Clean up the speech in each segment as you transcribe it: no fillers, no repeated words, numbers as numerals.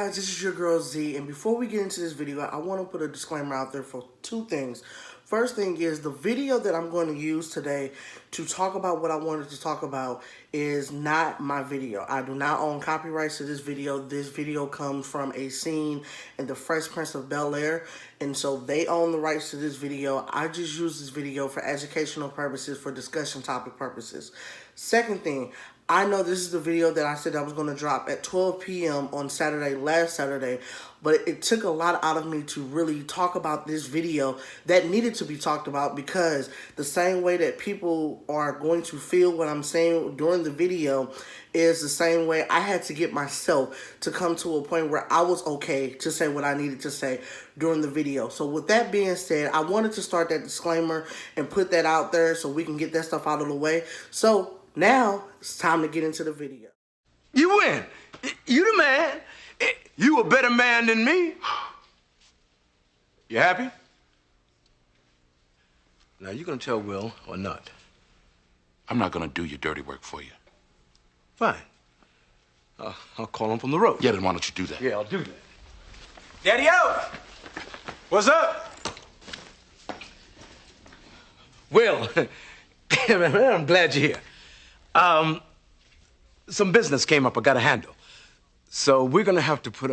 guys, this is your girl Z, and before we get into this video, I want to put a disclaimer out there for two things. First thing is, the video that I'm going to use today to talk about what I wanted to talk about is not my video. I do not own copyrights to this video. This video comes from a scene in The Fresh Prince of Bel-Air, and so they own the rights to this video. I just use this video for educational purposes, for discussion topic purposes. Second thing, I know this is the video that I said I was going to drop at 12 p.m. on Saturday, last Saturday, but it took a lot out of me to really talk about this video that needed to be talked about, because the same way that people are going to feel what I'm saying during the video is the same way I had to get myself to come to a point where I was okay to say what I needed to say during the video. So with that being said, I wanted to start that disclaimer and put that out there so we can get that stuff out of the way. So now it's time to get into the video. You win. You the man. You a better man than me. You happy? Now, you gonna tell Will or not? I'm not gonna do your dirty work for you. Fine. I'll call him from the road. Yeah, then why don't you do that? Yeah, I'll do that. Daddy-o! What's up? Will, man, I'm glad you're here. Some business came up I gotta handle. So we're gonna have to put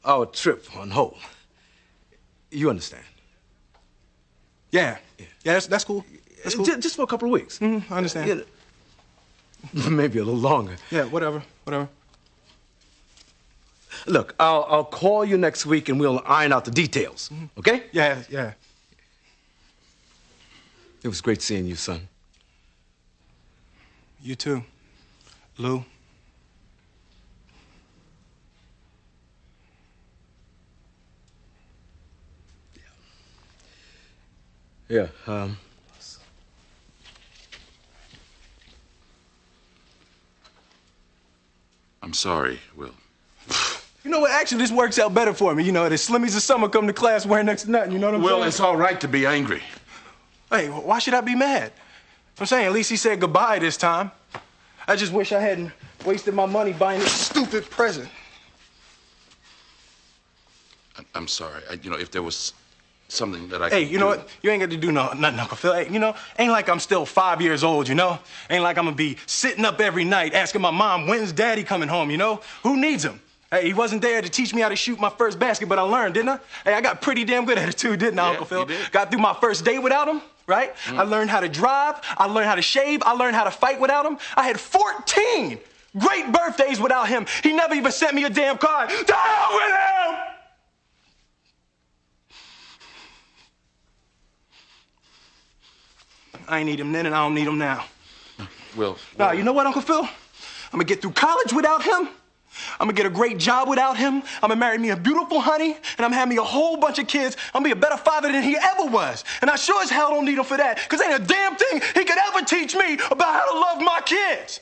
our trip on hold. You understand? Yeah, that's cool. That's cool. Just for a couple of weeks. I understand. Yeah, maybe a little longer. Yeah, whatever. Look, I'll call you next week and we'll iron out the details. Okay? Yeah. It was great seeing you, son. You too, Lou. Yeah, I'm sorry, Will. You know what? Actually, this works out better for me. You know, the Slimmies of summer come to class wearing next to nothing. You know what I'm saying? Will, it's all right to be angry. Hey, why should I be mad? I'm saying, at least he said goodbye this time. I just wish I hadn't wasted my money buying this stupid present. I'm sorry. If there was something that I Hey, could you know do. what? You ain't got to do nothing, Uncle Phil. Hey, ain't like I'm still 5 years old, you know? Ain't like I'm gonna be sitting up every night asking my mom, when's Daddy coming home, you know? Who needs him? Hey, he wasn't there to teach me how to shoot my first basket, but I learned, didn't I? Hey, I got pretty damn good at it too, didn't I, Yeah, Uncle Phil? you did. Got through my first day without him, right? I learned how to drive, I learned how to shave, I learned how to fight without him. I had 14 great birthdays without him. He never even sent me a damn card. To hell with him! I ain't need him then, and I don't need him now. Will. Nah, you know what, Uncle Phil? I'm gonna get through college without him. I'm gonna get a great job without him. I'm gonna marry me a beautiful honey, and I'm having me a whole bunch of kids. I'm gonna be a better father than he ever was. And I sure as hell don't need him for that, because ain't a damn thing he could ever teach me about how to love my kids.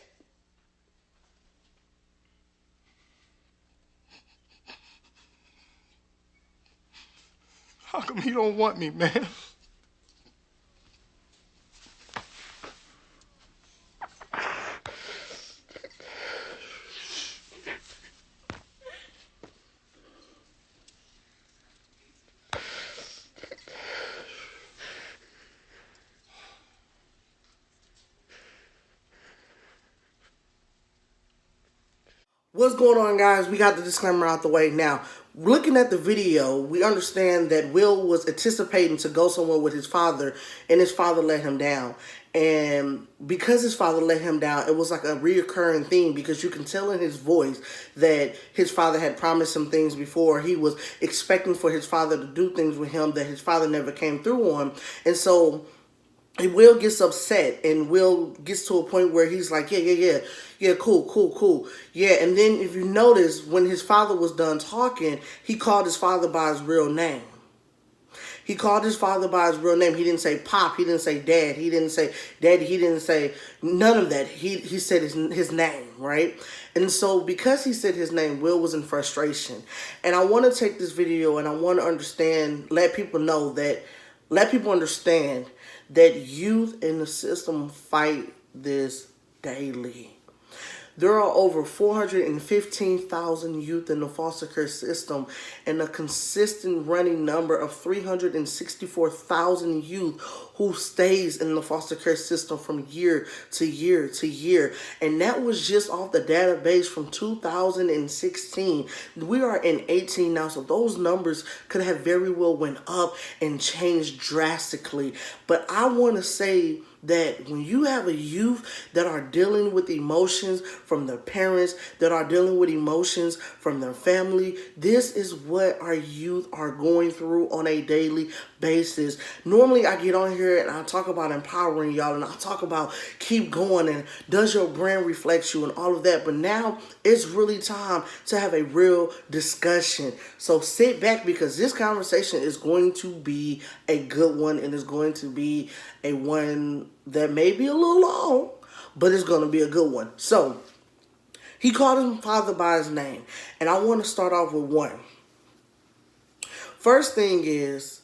How come he don't want me, man? What's going on, guys? We got the disclaimer out the way. Now, looking at the video, we understand that Will was anticipating to go somewhere with his father, and his father let him down. And because his father let him down, it was like a reoccurring theme, because you can tell in his voice that his father had promised him things before. He was expecting for his father to do things with him that his father never came through on. And so Will gets upset, and Will gets to a point where he's like, yeah, cool. Yeah, and then if you notice, when his father was done talking, he called his father by his real name. He called his father by his real name. He didn't say Pop. He didn't say Dad. He didn't say Daddy. He didn't say none of that. He said his name, right? And so because he said his name, Will was in frustration. And I want to take this video and I want to let people understand that youth in the system fight this daily. There are over 415,000 youth in the foster care system and a consistent running number of 364,000 youth who stays in the foster care system from year to year to year. And that was just off the database from 2016. We are in 18 now, so those numbers could have very well went up and changed drastically. But I want to say that when you have a youth that are dealing with emotions from their parents, that are dealing with emotions from their family, this is what our youth are going through on a daily basis. Normally I get on here and I talk about empowering y'all, and I talk about keep going and does your brand reflect you and all of that. But now it's really time to have a real discussion. So sit back, because this conversation is going to be a good one, and it's going to be a one that may be a little long, but it's going to be a good one. So he called his father by his name, and I want to start off with one. First thing is,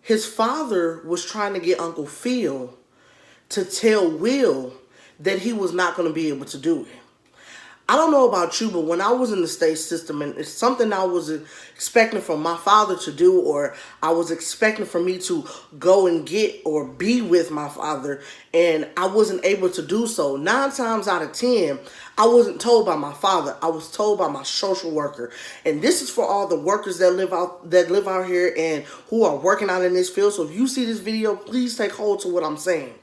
his father was trying to get Uncle Phil to tell Will that he was not going to be able to do it. I don't know about you, but when I was in the state system, and it's something I was expecting from my father to do, or I was expecting for me to go and get or be with my father, and I wasn't able to do so. 9 times out of 10, I wasn't told by my father. I was told by my social worker. And this is for all the workers that live out here and who are working out in this field. So if you see this video, please take hold to what I'm saying.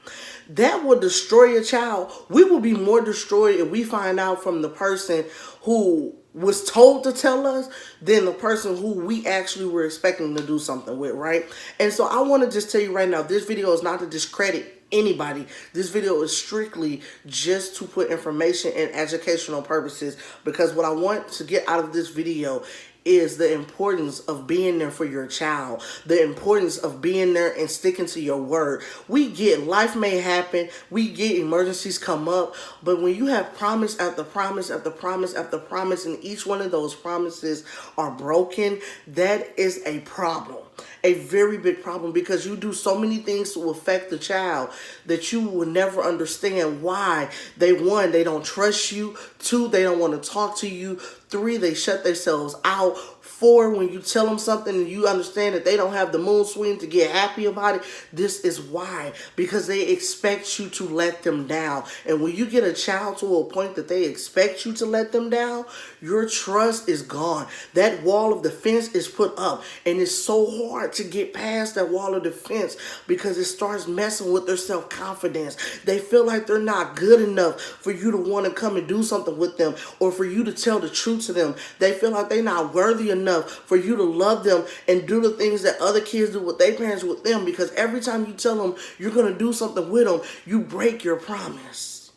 That will destroy a child. We will be more destroyed if we find out from the person who was told to tell us than the person who we actually were expecting to do something with, right? And so I want to just tell you right now, this video is not to discredit anybody. This video is strictly just to put information and educational purposes, because what I want to get out of this video is the importance of being there for your child, the importance of being there and sticking to your word. We get life may happen, we get emergencies come up, but when you have promise after promise after promise after promise, and each one of those promises are broken, that is a problem. A very big problem, because you do so many things to affect the child that you will never understand why. One, they don't trust you. 2, they don't want to talk to you. 3, they shut themselves out. 4, when you tell them something and you understand that they don't have the mood swing to get happy about it. This is why, because they expect you to let them down. And when you get a child to a point that they expect you to let them down, your trust is gone. That wall of defense is put up, and it's so hard to get past that wall of defense, because it starts messing with their self-confidence. They feel like they're not good enough for you to want to come and do something with them, or for you to tell the truth to them. They feel like they're not worthy enough for you to love them and do the things that other kids do with their parents with them, because every time you tell them you're going to do something with them, you break your promise.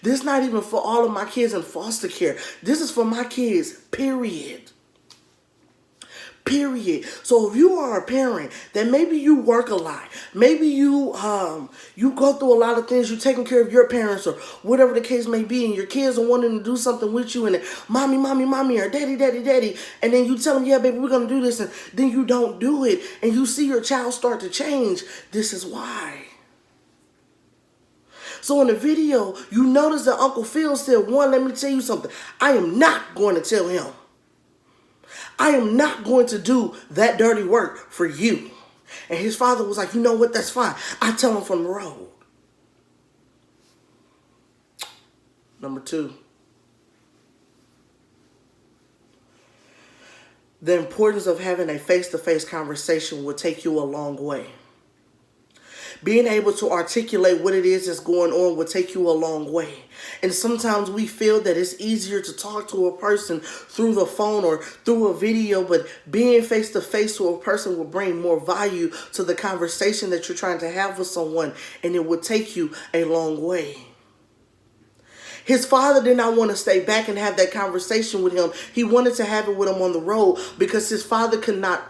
This is not even for all of my kids in foster care. This is for my kids, period. Period. So if you are a parent that maybe you work a lot, maybe you go through a lot of things, you're taking care of your parents or whatever the case may be, and your kids are wanting to do something with you, and then, mommy, mommy, mommy, or daddy, daddy, daddy, and then you tell them, yeah, baby, we're going to do this, and then you don't do it, and you see your child start to change. This is why. So in the video, you notice that Uncle Phil said, one, let me tell you something. I am not going to tell him. I am not going to do that dirty work for you. And his father was like, you know what, that's fine. I tell him from the road. Number 2. The importance of having a face-to-face conversation will take you a long way. Being able to articulate what it is that's going on will take you a long way. And sometimes we feel that it's easier to talk to a person through the phone or through a video, but being face to face to a person will bring more value to the conversation that you're trying to have with someone, and it will take you a long way. His father did not want to stay back and have that conversation with him. He wanted to have it with him on the road, because his father could not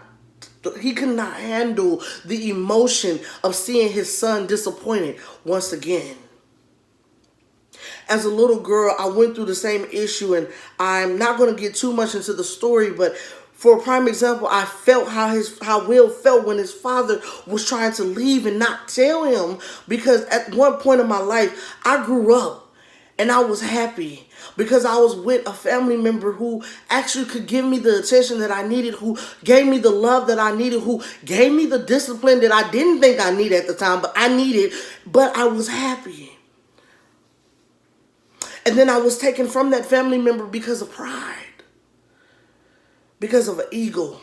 handle the emotion of seeing his son disappointed once again. As a little girl, I went through the same issue, and I'm not going to get too much into the story, but for a prime example, I felt how Will felt when his father was trying to leave and not tell him, because at one point in my life, I grew up And I was happy because I was with a family member who actually could give me the attention that I needed, who gave me the love that I needed, who gave me the discipline that I didn't think I needed at the time, but I needed, but I was happy. And then I was taken from that family member because of pride, because of an ego.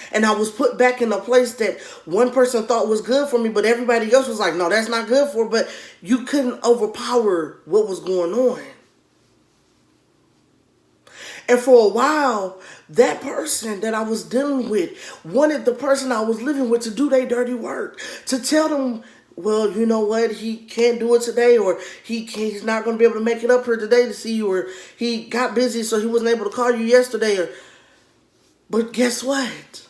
And I was put back in a place that one person thought was good for me, but everybody else was like, no, that's not good for me. But you couldn't overpower what was going on. And for a while, that person that I was dealing with wanted the person I was living with to do their dirty work, to tell them, well, you know what, he can't do it today, or he's not going to be able to make it up here today to see you, or he got busy so he wasn't able to call you yesterday. But guess what?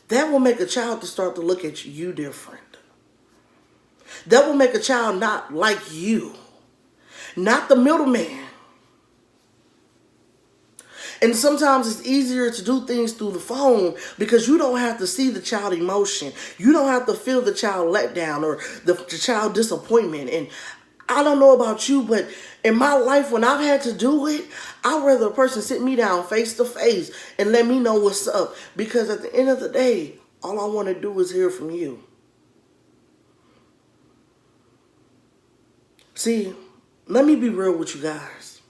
That will make a child to start to look at you different. That will make a child not like you, not the middleman. And sometimes it's easier to do things through the phone because you don't have to see the child emotion. You don't have to feel the child letdown or the child disappointment. And I don't know about you, but in my life, when I've had to do it, I'd rather a person sit me down face to face and let me know what's up. Because at the end of the day, all I want to do is hear from you. See, let me be real with you guys.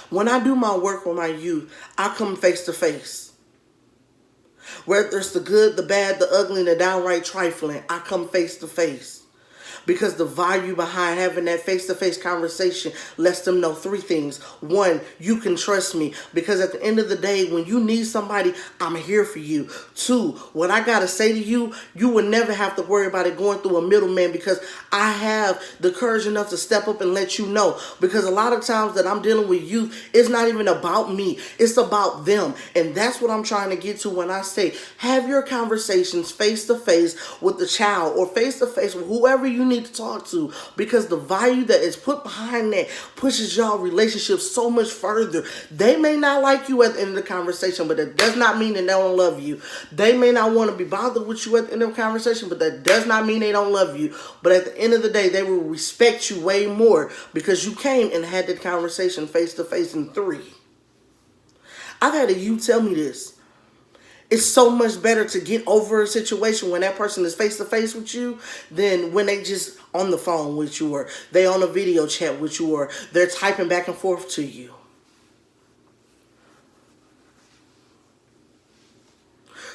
When I do my work with my youth, I come face to face. Whether it's the good, the bad, the ugly, and the downright trifling, I come face to face. Because the value behind having that face-to-face conversation lets them know three things. One, you can trust me. Because at the end of the day, when you need somebody, I'm here for you. Two, what I got to say to you, you will never have to worry about it going through a middleman because I have the courage enough to step up and let you know. Because a lot of times that I'm dealing with youth, it's not even about me. It's about them. And that's what I'm trying to get to when I say, have your conversations face-to-face with the child or face-to-face with whoever you need to talk to, because the value that is put behind that pushes y'all relationship so much further. They may not like you at the end of the conversation, but that does not mean that they don't love you. They may not want to be bothered with you at the end of the conversation, but that does not mean they don't love you. But at the end of the day, they will respect you way more because you came and had that conversation face to face. And three, I've had a youth tell me this. It's so much better to get over a situation when that person is face-to-face with you than when they just on the phone with you or they on a video chat with you or they're typing back and forth to you.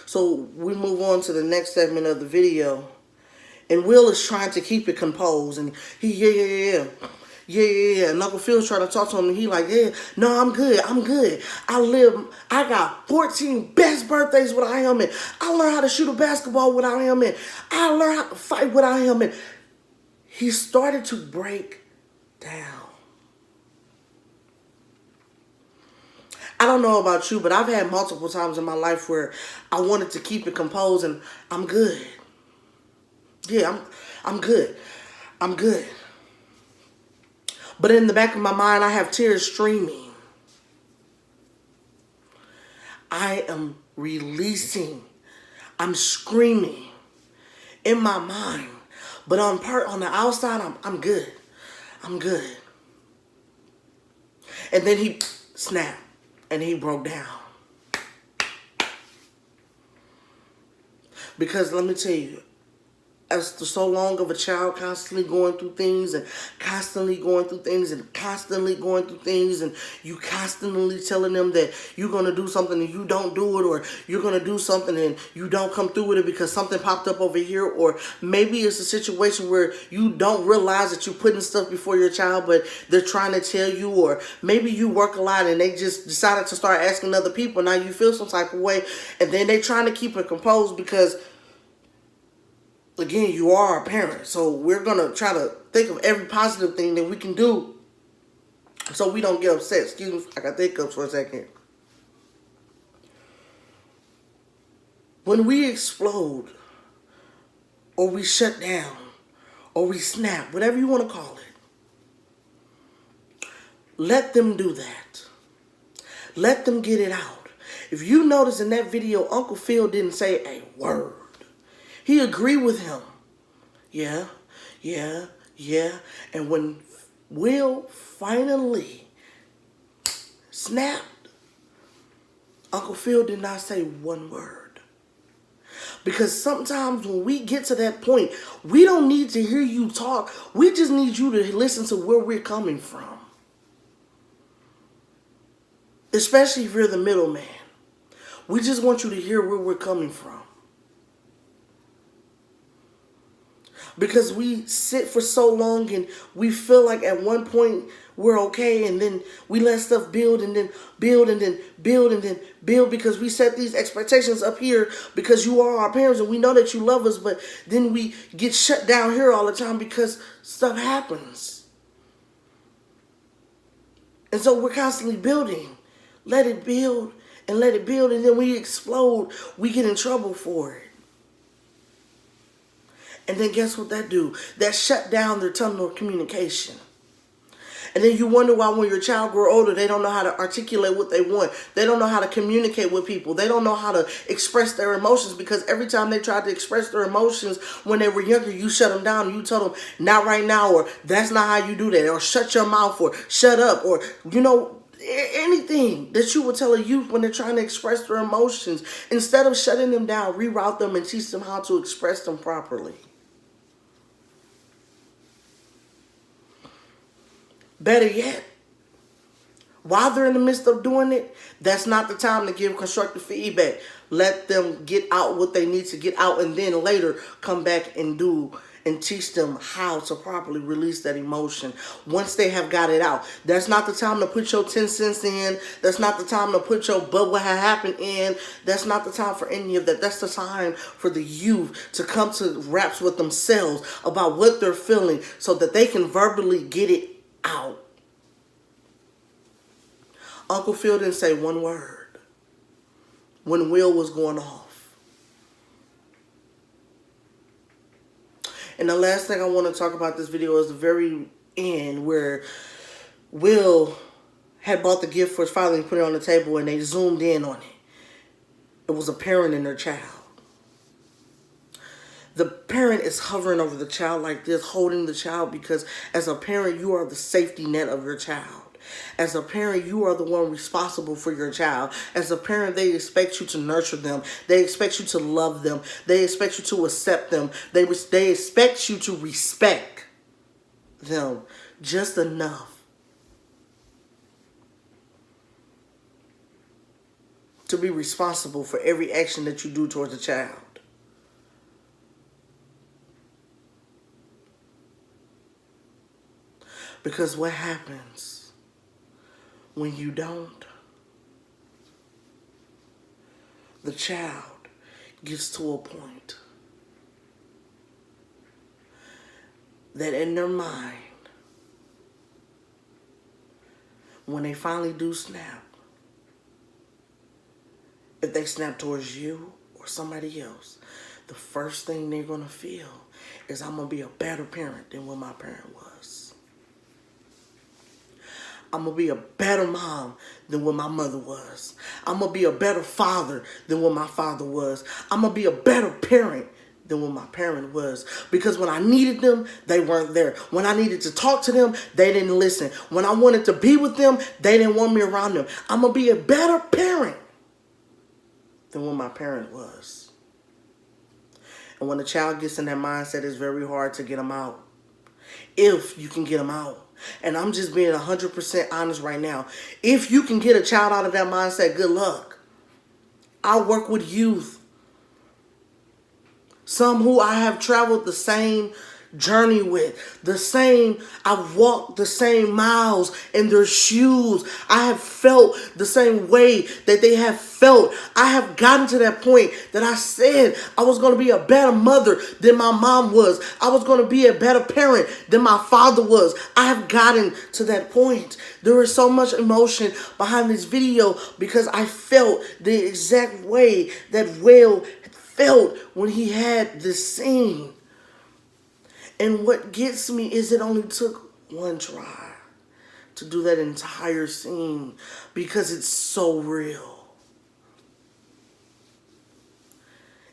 So we move on to the next segment of the video. And Will is trying to keep it composed. And he, yeah. And Uncle Phil's trying to talk to him, and he like, yeah, no, I'm good. I got 14 best birthdays without him, and I learned how to shoot a basketball without him, and I learned how to fight without him, and he started to break down. I don't know about you, but I've had multiple times in my life where I wanted to keep it composed, and I'm good. Yeah, I'm good. I'm good. But in the back of my mind, I have tears streaming. I am releasing. I'm screaming in my mind. But on the outside, I'm good. I'm good. And then he snapped and he broke down. Because let me tell you, as so long of a child constantly going through things and constantly going through things and constantly going through things and you constantly telling them that you're going to do something and you don't do it, or you're going to do something and you don't come through with it because something popped up over here, or maybe it's a situation where you don't realize that you're putting stuff before your child but they're trying to tell you, or maybe you work a lot and they just decided to start asking other people. Now you feel some type of way and then they're trying to keep it composed because again, you are a parent, so we're going to try to think of every positive thing that we can do so we don't get upset. Excuse me, I got the hiccups for a second. When we explode, or we shut down, or we snap, whatever you want to call it, let them do that. Let them get it out. If you notice in that video, Uncle Phil didn't say a word. He agreed with him. Yeah, Yeah, yeah. And when Will finally snapped, Uncle Phil did not say one word. Because sometimes when we get to that point, we don't need to hear you talk. We just need you to listen to where we're coming from. Especially if you're the middleman. We just want you to hear where we're coming from. Because we sit for so long and we feel like at one point we're okay, and then we let stuff build and then build and then build and then build, because we set these expectations up here because you are our parents and we know that you love us, but then we get shut down here all the time because stuff happens. And so we're constantly building. Let it build and let it build, and then we explode. We get in trouble for it. And then guess what that do? That shut down their tunnel of communication. And then you wonder why when your child grow older, they don't know how to articulate what they want. They don't know how to communicate with people. They don't know how to express their emotions, because every time they tried to express their emotions when they were younger, you shut them down and you tell them, not right now, or that's not how you do that, or shut your mouth, or shut up, or, you know, anything that you would tell a youth when they're trying to express their emotions. Instead of shutting them down, reroute them and teach them how to express them properly. Better yet, while they're in the midst of doing it, that's not the time to give constructive feedback. Let them get out what they need to get out, and then later come back and teach them how to properly release that emotion once they have got it out. That's not the time to put your 10 cents in. That's not the time to put your but what happened in. That's not the time for any of that. That's the time for the youth to come to raps with themselves about what they're feeling so that they can verbally get it out. Uncle Phil didn't say one word when Will was going off. And the last thing I want to talk about this video is the very end, where Will had bought the gift for his father and put it on the table, and they zoomed in on it. It was a parent and their child. The parent is hovering over the child like this, holding the child, because as a parent, you are the safety net of your child. As a parent, you are the one responsible for your child. As a parent, they expect you to nurture them. They expect you to love them. They expect you to accept them. They expect you to respect them just enough to be responsible for every action that you do towards a child. Because what happens when you don't? The child gets to a point that in their mind, when they finally do snap, if they snap towards you or somebody else, the first thing they're going to feel is, I'm going to be a better parent than what my parent was. I'm going to be a better mom than what my mother was. I'm going to be a better father than what my father was. I'm going to be a better parent than what my parent was. Because when I needed them, they weren't there. When I needed to talk to them, they didn't listen. When I wanted to be with them, they didn't want me around them. I'm going to be a better parent than what my parent was. And when a child gets in that mindset, it's very hard to get them out. If you can get them out. And I'm just being 100% honest right now. If you can get a child out of that mindset, good luck. I work with youth. Some who I have traveled the same journey with. I've walked the same miles in their shoes. I have felt the same way that they have felt. I have gotten to that point that I said I was going to be a better mother than my mom was. I was going to be a better parent than my father was. I have gotten to that point. There is so much emotion behind this video because I felt the exact way that Will felt when he had this scene. And what gets me is it only took one try to do that entire scene because it's so real.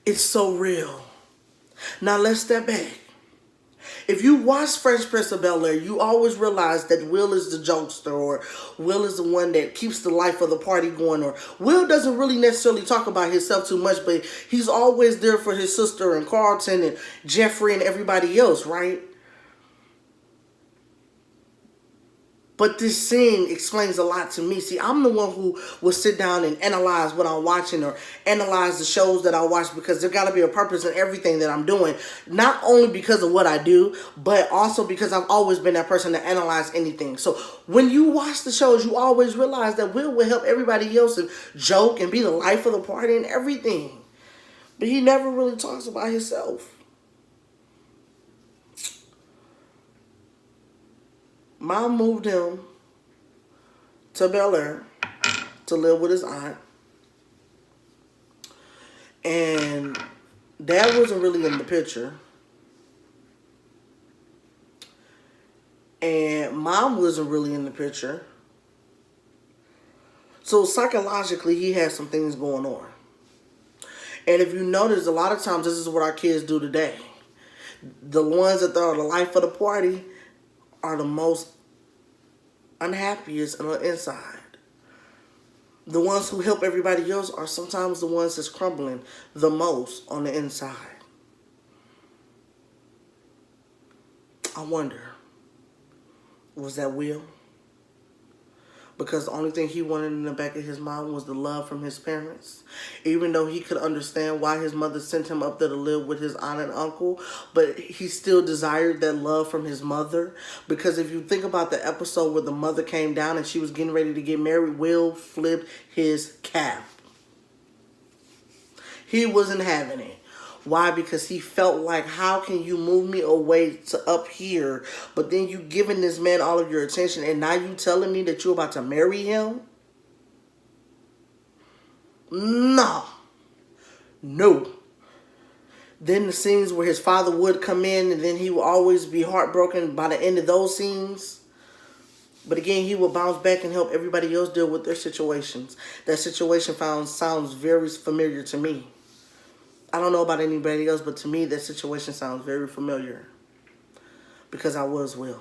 It's so real. Now let's step back If you watch Fresh Prince of Bel-Air, you always realize that Will is the jokester, or Will is the one that keeps the life of the party going, or Will doesn't really necessarily talk about himself too much, but he's always there for his sister and Carlton and Jeffrey and everybody else, right? But this scene explains a lot to me. See, I'm the one who will sit down and analyze what I'm watching, or analyze the shows that I watch, because there got to be a purpose in everything that I'm doing. Not only because of what I do, but also because I've always been that person to analyze anything. So when you watch the shows, you always realize that Will help everybody else and joke and be the life of the party and everything. But he never really talks about himself. Mom moved him to Bel-Air to live with his aunt. And Dad wasn't really in the picture. And Mom wasn't really in the picture. So psychologically, he had some things going on. And if you notice, a lot of times this is what our kids do today. The ones that are the life of the party are the most unhappiest on the inside. The ones who help everybody else are sometimes the ones that's crumbling the most on the inside. I wonder, was that Will? Because the only thing he wanted in the back of his mind was the love from his parents. Even though he could understand why his mother sent him up there to live with his aunt and uncle, but he still desired that love from his mother. Because if you think about the episode where the mother came down and she was getting ready to get married, Will flipped his cap. He wasn't having it. Why? Because he felt like, how can you move me away to up here, but then you giving this man all of your attention, and now you telling me that you're about to marry him? No. Then the scenes where his father would come in, and then he would always be heartbroken by the end of those scenes. But again, he would bounce back and help everybody else deal with their situations. That situation sounds very familiar to me. I don't know about anybody else, but to me, that situation sounds very familiar. Because I was Will.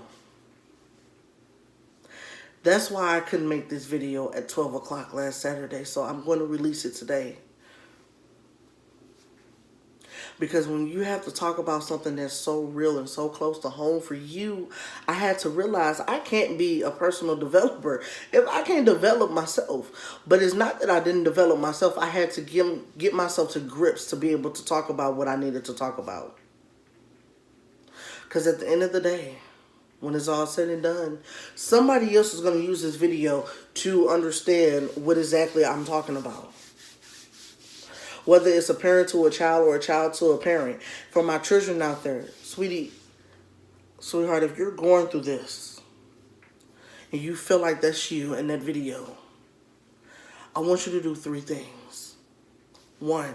That's why I couldn't make this video at 12 o'clock last Saturday, so I'm going to release it today. Because when you have to talk about something that's so real and so close to home for you, I had to realize I can't be a personal developer if I can't develop myself. But it's not that I didn't develop myself. I had to get myself to grips to be able to talk about what I needed to talk about. Because at the end of the day, when it's all said and done, somebody else is going to use this video to understand what exactly I'm talking about. Whether it's a parent to a child or a child to a parent. For my children out there, sweetheart, if you're going through this and you feel like that's you in that video, I want you to do 3 things. 1,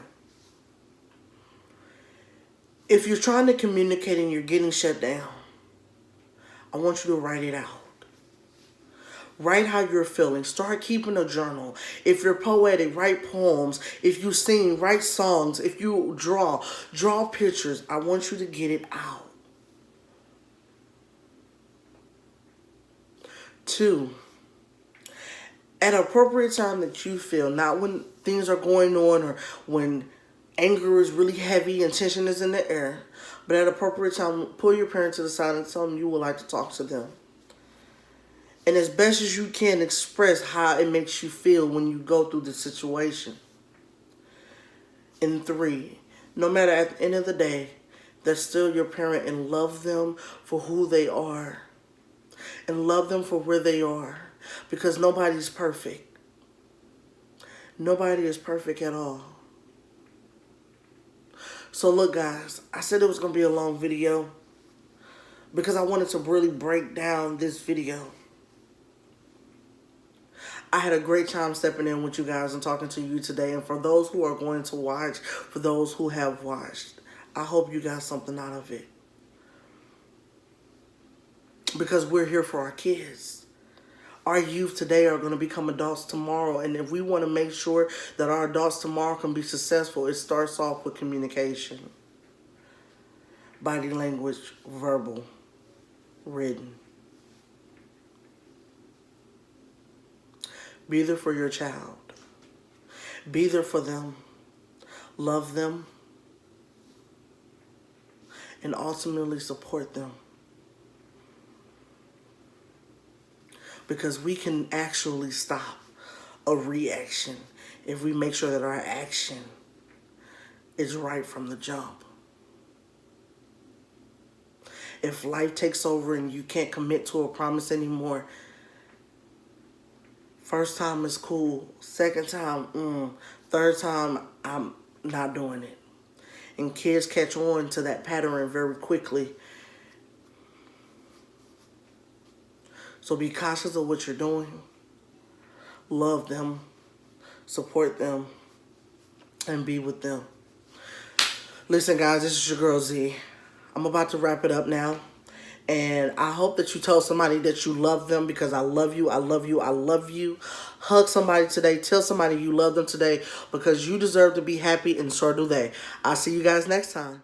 if you're trying to communicate and you're getting shut down, I want you to write it out. Write how you're feeling. Start keeping a journal. If you're poetic, write poems. If you sing, write songs. If you draw pictures. I want you to get it out. 2, at an appropriate time that you feel, not when things are going on or when anger is really heavy and tension is in the air, but at an appropriate time, pull your parents to the side and tell them you would like to talk to them. And as best as you can, express how it makes you feel when you go through the situation. And 3, no matter at the end of the day, they're still your parent, and love them for who they are. And love them for where they are. Because nobody's perfect. Nobody is perfect at all. So look, guys, I said it was going to be a long video because I wanted to really break down this video. I had a great time stepping in with you guys and talking to you today. And for those who are going to watch, for those who have watched, I hope you got something out of it. Because we're here for our kids. Our youth today are going to become adults tomorrow. And if we want to make sure that our adults tomorrow can be successful, it starts off with communication. body language, verbal, written. Be there for your child. Be there for them. Love them. And ultimately support them. Because we can actually stop a reaction if we make sure that our action is right from the jump. If life takes over and you can't commit to a promise anymore, first time is cool. Second time, third time, I'm not doing it. And kids catch on to that pattern very quickly. So be cautious of what you're doing. Love them. Support them. And be with them. Listen, guys, this is your girl Z. I'm about to wrap it up now. And I hope that you tell somebody that you love them, because I love you, I love you, I love you. Hug somebody today. Tell somebody you love them today, because you deserve to be happy and so do they. I'll see you guys next time.